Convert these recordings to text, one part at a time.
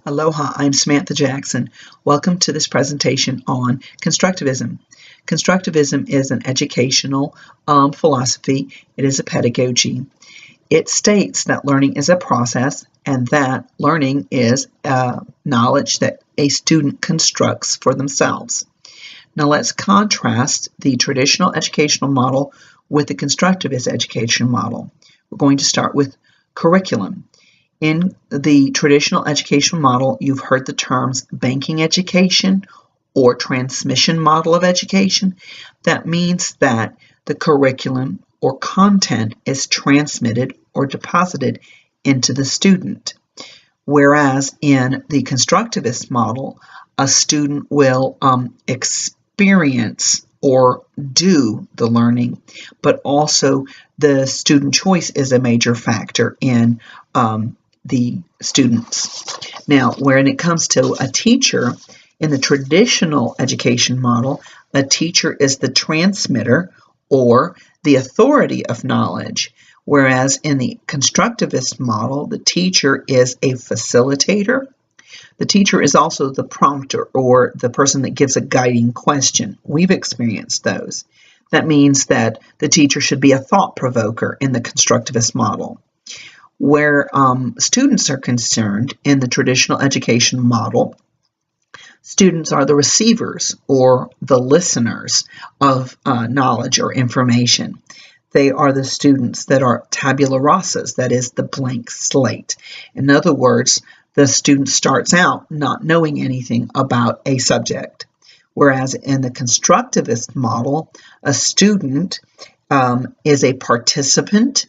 Aloha, I'm Samantha Jackson. Welcome to this presentation on constructivism. Constructivism is an educational philosophy. It is a pedagogy. It states that learning is a process and that learning is knowledge that a student constructs for themselves. Now let's contrast the traditional educational model with the constructivist education model. We're going to start with curriculum. In the traditional educational model, you've heard the terms banking education or transmission model of education. That means that the curriculum or content is transmitted or deposited into the student. Whereas in the constructivist model, a student will experience or do the learning, but also the student choice is a major factor in the students. Now, when it comes to a teacher, in the traditional education model, a teacher is the transmitter or the authority of knowledge, whereas in the constructivist model, the teacher is a facilitator. The teacher is also the prompter or the person that gives a guiding question. We've experienced those. That means that the teacher should be a thought provoker in the constructivist model. Where students are concerned in the traditional education model, students are the receivers or the listeners of knowledge or information. They are the students that are tabula rasas, that is the blank slate. In other words, the student starts out not knowing anything about a subject. Whereas in the constructivist model, a student is a participant.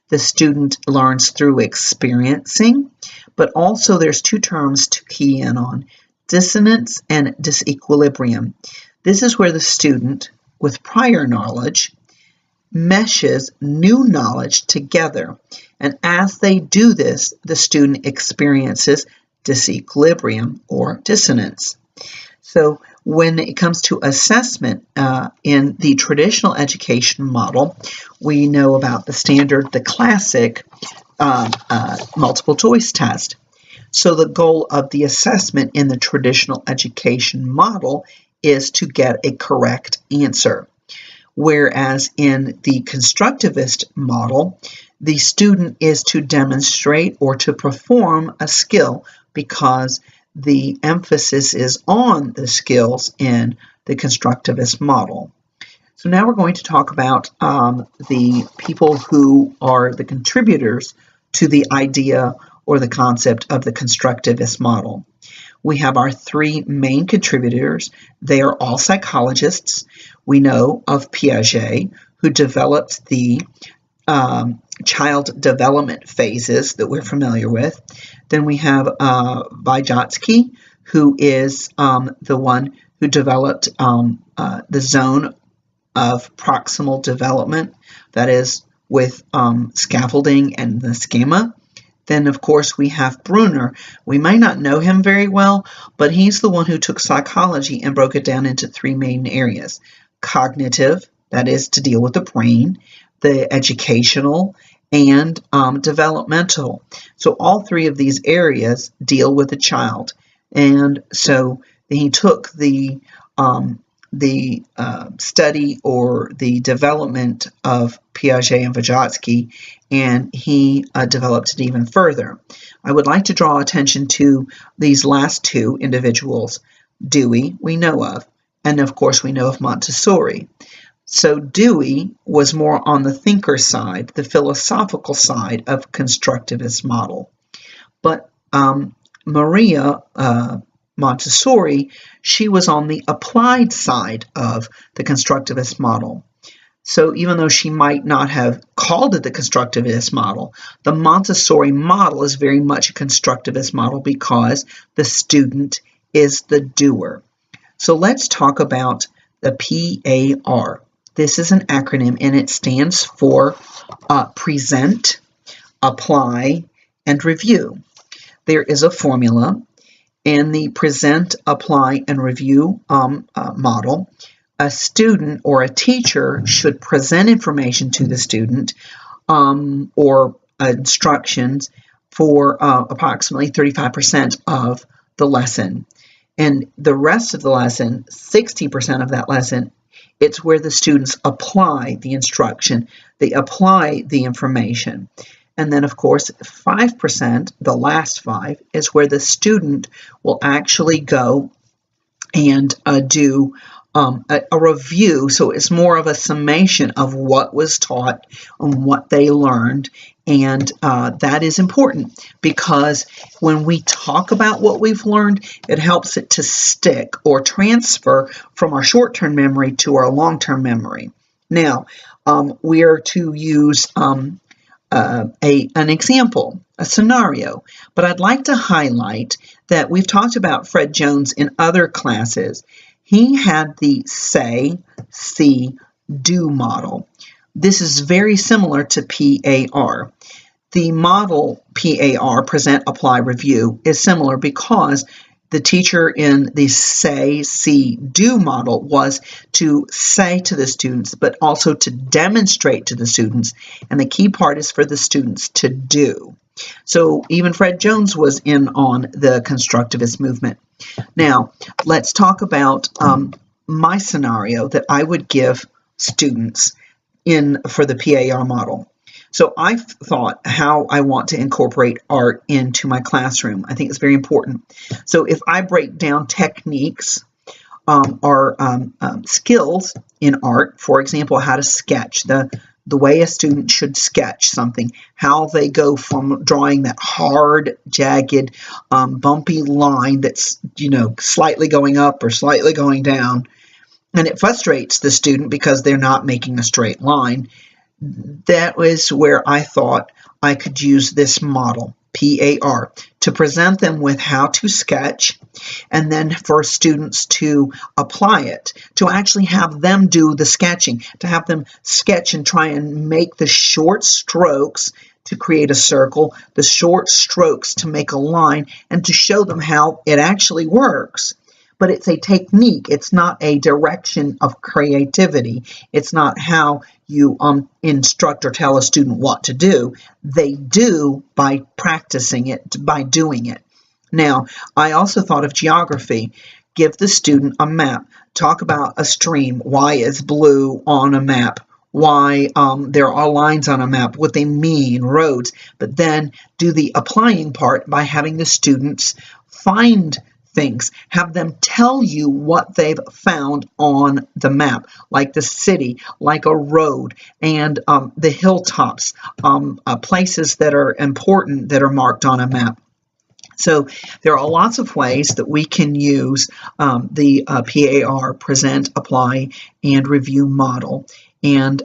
The student learns through experiencing, but also there's two terms to key in on, dissonance and disequilibrium. This is where the student, with prior knowledge, meshes new knowledge together. And as they do this, the student experiences disequilibrium or dissonance. So when it comes to assessment in the traditional education model, we know about the standard, the classic multiple choice test. So the goal of the assessment in the traditional education model is to get a correct answer. Whereas in the constructivist model, the student is to demonstrate or to perform a skill because the emphasis is on the skills in the constructivist model. So now we're going to talk about the people who are the contributors to the idea or the concept of the constructivist model. We have our three main contributors. They are all psychologists. We know of Piaget, who developed the child development phases that we're familiar with. Then we have Vygotsky, who is the one who developed the zone of proximal development, that is with scaffolding and the schema. Then, of course, we have Brunner. We may not know him very well, but he's the one who took psychology and broke it down into three main areas. Cognitive, that is to deal with the brain, the educational, and developmental. So all three of these areas deal with the child. And so he took the study or the development of Piaget and Vygotsky, and he developed it even further. I would like to draw attention to these last two individuals. Dewey, we know of, and of course we know of Montessori. So Dewey was more on the thinker side, the philosophical side of constructivist model. But Maria Montessori, she was on the applied side of the constructivist model. So even though she might not have called it the constructivist model, the Montessori model is very much a constructivist model because the student is the doer. So let's talk about the PAR. This is an acronym and it stands for present, apply, and review. There is a formula. In the present, apply, and review model, a student or a teacher should present information to the student or instructions for approximately 35% of the lesson. And the rest of the lesson, 60% of that lesson, it's where the students apply the instruction, they apply the information. And then, of course, 5%, the last 5, is where the student will actually go and do a review. So it's more of a summation of what was taught and what they learned. And that is important because when we talk about what we've learned, it helps it to stick or transfer from our short-term memory to our long-term memory. Now, we are to use an example, a scenario, but I'd like to highlight that we've talked about Fred Jones in other classes. He had the say, see, do model. This is very similar to PAR. The model PAR, present, apply, review, is similar because the teacher in the say, see, do model was to say to the students, but also to demonstrate to the students. And the key part is for the students to do. So even Fred Jones was in on the constructivist movement. Now, let's talk about my scenario that I would give students for the PAR model. So I've thought how I want to incorporate art into my classroom. I think it's very important. So if I break down techniques or skills in art, for example, how to sketch, the way a student should sketch something, how they go from drawing that hard, jagged, bumpy line that's, slightly going up or slightly going down, and it frustrates the student because they're not making a straight line. That was where I thought I could use this model, PAR, to present them with how to sketch, and then for students to apply it, to actually have them do the sketching, to have them sketch and try and make the short strokes to create a circle, the short strokes to make a line, and to show them how it actually works. But it's a technique. It's not a direction of creativity. It's not how you instruct or tell a student what to do. They do by practicing it, by doing it. Now, I also thought of geography. Give the student a map. Talk about a stream, why it's blue on a map, why there are lines on a map, what they mean, roads, but then do the applying part by having the students find things, have them tell you what they've found on the map, like the city, like a road, and the hilltops, places that are important that are marked on a map. So there are lots of ways that we can use the PAR, present, apply, and review model. And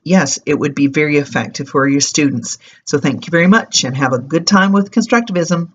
yes, it would be very effective for your students. So thank you very much and have a good time with constructivism.